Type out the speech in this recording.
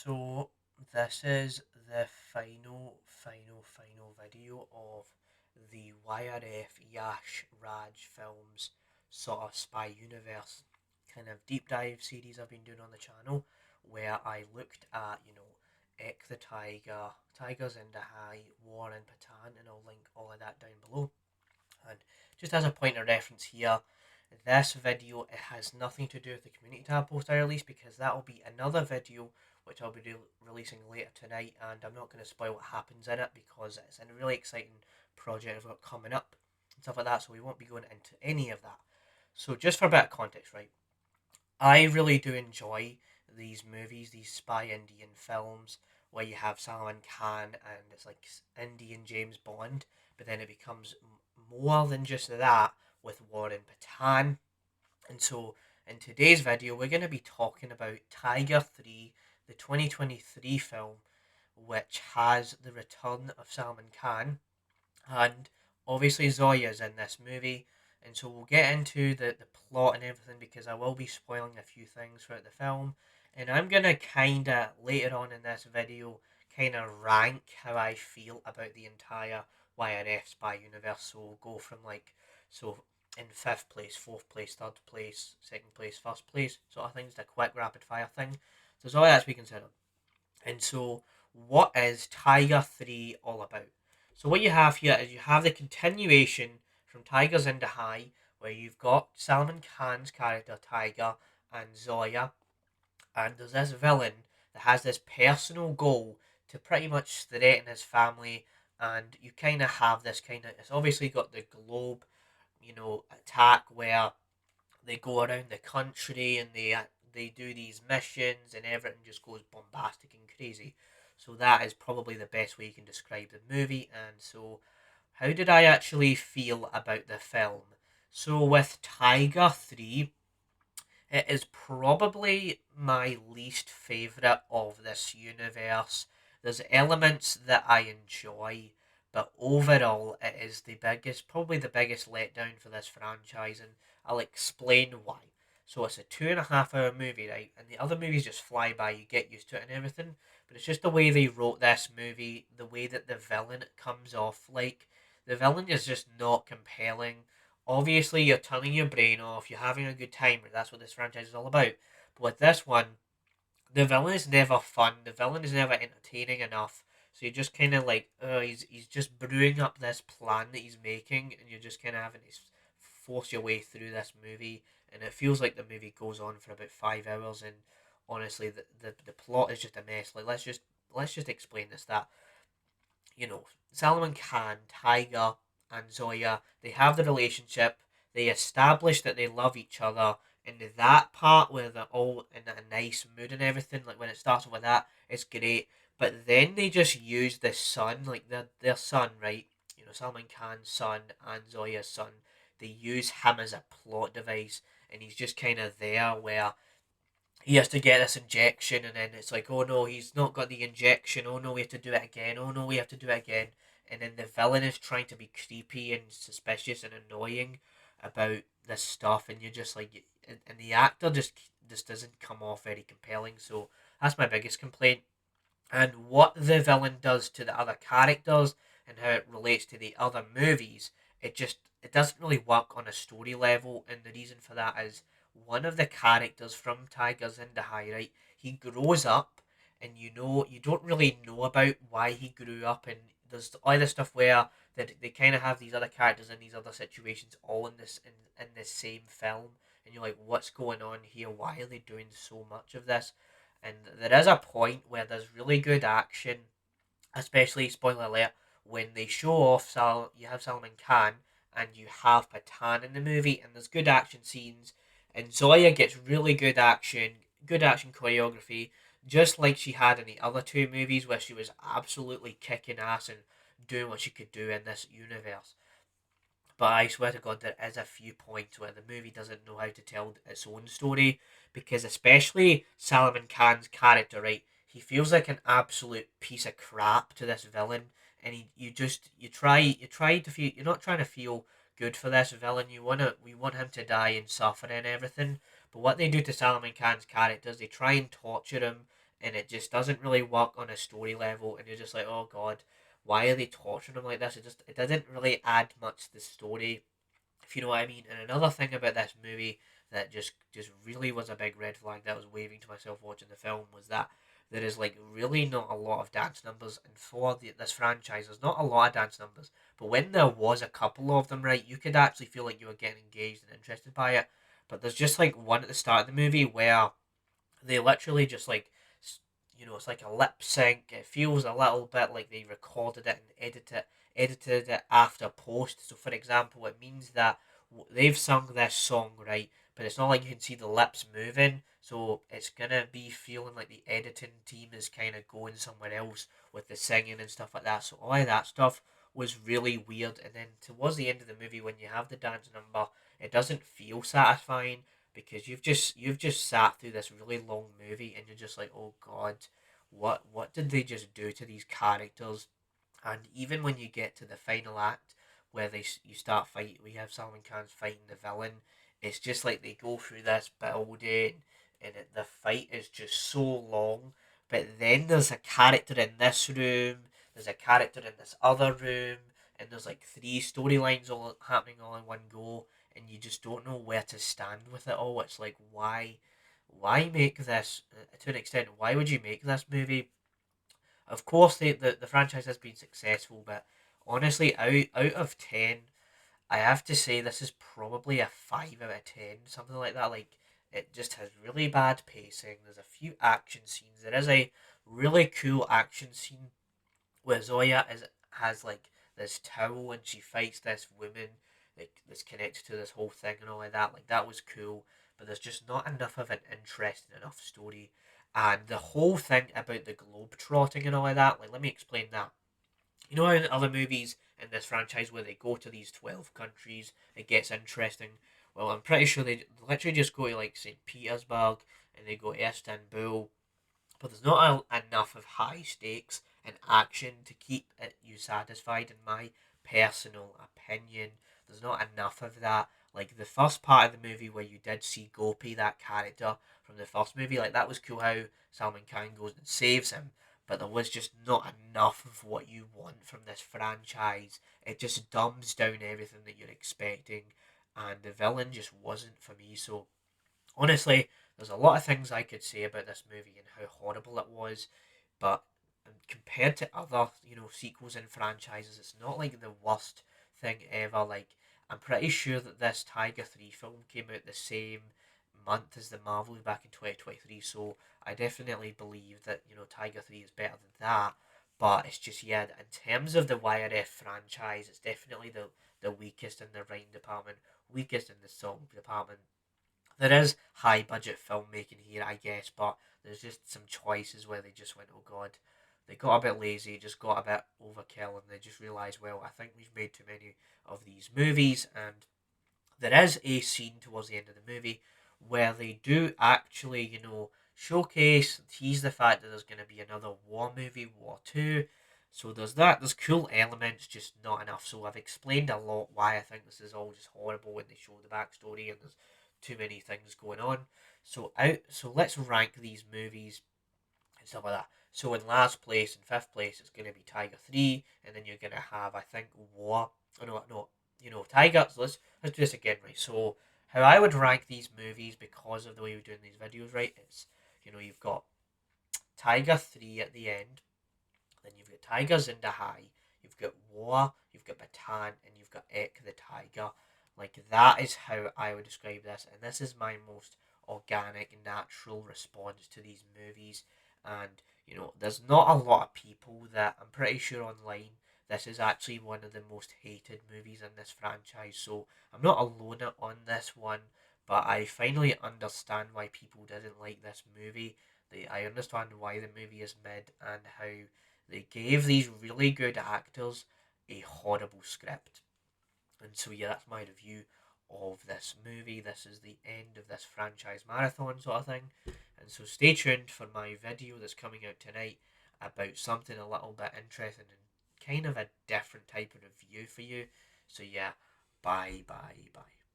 So this is the final video of the YRF Yash Raj films sort of spy universe kind of deep dive series I've been doing on the channel, where I looked at, Ek the Tiger, Tigers in the High, War in Pathaan, and I'll link all of that down below. And just as a point of reference here, this video, it has nothing to do with the community tab post I released, because that will be another video which I'll be releasing later tonight, and I'm not going to spoil what happens in it because it's a really exciting project I've got coming up and stuff like that, so we won't be going into any of that. So just for a bit of context, right, I really do enjoy these movies, these spy Indian films where you have Salman Khan and it's like Indian James Bond, but then it becomes more than just that with War in Pathaan. And so in today's video, we're going to be talking about Tiger 3, the 2023 film, which has the return of Salman Khan. And obviously Zoya's in this movie. And so we'll get into the plot and everything, because I will be spoiling a few things throughout the film. And I'm going to kind of, later on in this video, kind of rank how I feel about the entire YRF Spy universe. So we'll go from so in 5th place, 4th place, 3rd place, 2nd place, 1st place, sort of things, the quick rapid fire thing. So there's all that to be considered. And so, what is Tiger 3 all about? So, what you have here is you have the continuation from Tiger's Zinda Hai, where you've got Salman Khan's character Tiger and Zoya, and there's this villain that has this personal goal to pretty much threaten his family. And you kind of have this it's obviously got the globe, attack where they go around the country and they do these missions and everything just goes bombastic and crazy. So that is probably the best way you can describe the movie. And so, how did I actually feel about the film? So with Tiger 3, it is probably my least favourite of this universe. There's elements that I enjoy, but overall it is probably the biggest letdown for this franchise, and I'll explain why. So it's a 2.5 hour movie, right? And the other movies just fly by, you get used to it and everything. But it's just the way they wrote this movie, the way that the villain comes off. Like, the villain is just not compelling. Obviously, you're turning your brain off, you're having a good time, that's what this franchise is all about. But with this one, the villain is never fun, the villain is never entertaining enough. So you're just kind of like, he's just brewing up this plan that he's making, and you're just kind of having to force your way through this movie. And it feels like the movie goes on for about 5 hours, and honestly, the plot is just a mess. Like, let's just explain this. That, Salman Khan, Tiger, and Zoya, they have the relationship. They establish that they love each other. And that part where they're all in a nice mood and everything, like when it starts off with that, it's great. But then they just use the son, like their son, right? Salman Khan's son and Zoya's son. They use him as a plot device, and he's just kind of there where he has to get this injection, and then it's like, oh no, he's not got the injection, oh no, we have to do it again, oh no, we have to do it again. And then the villain is trying to be creepy and suspicious and annoying about this stuff, and you're just like, and the actor just doesn't come off very compelling. So that's my biggest complaint. And what the villain does to the other characters and how it relates to the other movies, it doesn't really work on a story level. And the reason for that is, one of the characters from Tigers in the High, right, he grows up, and you don't really know about why he grew up. And there's all this stuff where they kind of have these other characters in these other situations all in this same film, and you're like, what's going on here? Why are they doing so much of this? And there is a point where there's really good action, especially, spoiler alert, when they show off you have Salman Khan and you have Pathaan in the movie, and there's good action scenes, and Zoya gets really good action choreography, just like she had in the other two movies, where she was absolutely kicking ass and doing what she could do in this universe. But I swear to God, there is a few points where the movie doesn't know how to tell its own story, because especially Salman Khan's character, right? He feels like an absolute piece of crap to this villain, and you try to feel, you're not trying to feel good for this villain. We want him to die and suffer and everything. But what they do to Salman Khan's character is they try and torture him and it just doesn't really work on a story level, and you're just like, oh god, why are they torturing him like this? It doesn't really add much to the story, if you know what I mean. And another thing about this movie that just really was a big red flag that I was waving to myself watching the film was that there is like really not a lot of dance numbers, and for this franchise, there's not a lot of dance numbers. But when there was a couple of them, right, you could actually feel like you were getting engaged and interested by it. But there's just like one at the start of the movie where they literally just like it's like a lip sync. It feels a little bit like they recorded it and edited it after post. So for example, it means that they've sung this song, right, but it's not like you can see the lips moving, so it's gonna be feeling like the editing team is kind of going somewhere else with the singing and stuff like that. So all of that stuff was really weird. And then towards the end of the movie, when you have the dance number, it doesn't feel satisfying because you've just sat through this really long movie and you're just like, oh god, what did they just do to these characters? And even when you get to the final act where you start fighting, we have Salman Khan's fighting the villain. It's just like they go through this building, and the fight is just so long. But then there's a character in this room, there's a character in this other room, and there's like three storylines all happening all in one go, and you just don't know where to stand with it all. It's like why make this to an extent? Why would you make this movie? Of course, the franchise has been successful, but honestly, out of 10, I have to say this is probably a 5 out of 10, something like that. Like, it just has really bad pacing. There's a few action scenes. There is a really cool action scene where Zoya has like this towel and she fights this woman that's connected to this whole thing and all of that. Like, that was cool, but there's just not enough of an interesting enough story. And the whole thing about the globe trotting and all of that, like, let me explain that. You know, in other movies in this franchise where they go to these 12 countries, it gets interesting. Well, I'm pretty sure they literally just go to like St. Petersburg and they go to Istanbul, but there's not enough of high stakes and action to keep you satisfied, in my personal opinion. There's not enough of that. Like the first part of the movie where you did see Gopi, that character from the first movie, like that was cool how Salman Khan goes and saves him, but there was just not enough of what you want from this franchise. It just dumbs down everything that you're expecting, and the villain just wasn't for me. So honestly, there's a lot of things I could say about this movie and how horrible it was, but compared to other, sequels and franchises, it's not like the worst thing ever. Like, I'm pretty sure that this Tiger 3 film came out the same month as the Marvel back in 2023, so I definitely believe that, Tiger 3 is better than that. But it's just, yeah, in terms of the YRF franchise, it's definitely the weakest in the writing department, weakest in the song department. There is high budget filmmaking here, I guess, but there's just some choices where they just went, oh god, they got a bit lazy, just got a bit overkill, and they just realised, well, I think we've made too many of these movies. And there is a scene towards the end of the movie where they do actually, showcase, tease the fact that there's going to be another war movie, War 2. So there's that. There's cool elements, just not enough. So I've explained a lot why I think this is all just horrible when they show the backstory and there's too many things going on. So let's rank these movies and stuff like that. So in last place, in fifth place, it's going to be Tiger 3, and then you're going to have, I think, War. Oh no, no, Tiger. So let's do this again, right? So how I would rank these movies because of the way we're doing these videos, right? It's you've got Tiger 3 at the end, then you've got Tiger Zinda Hai, you've got War, you've got Pathaan, and you've got Ek the Tiger. Like, that is how I would describe this, and this is my most organic, natural response to these movies. And there's not a lot of people that, I'm pretty sure online, this is actually one of the most hated movies in this franchise. So I'm not alone on this one, but I finally understand why people didn't like this movie. I understand why the movie is mid and how they gave these really good actors a horrible script. And so, yeah, that's my review of this movie. This is the end of this franchise marathon sort of thing. And so, stay tuned for my video that's coming out tonight about something a little bit interesting and kind of a different type of review for you. So, yeah, bye, bye, bye.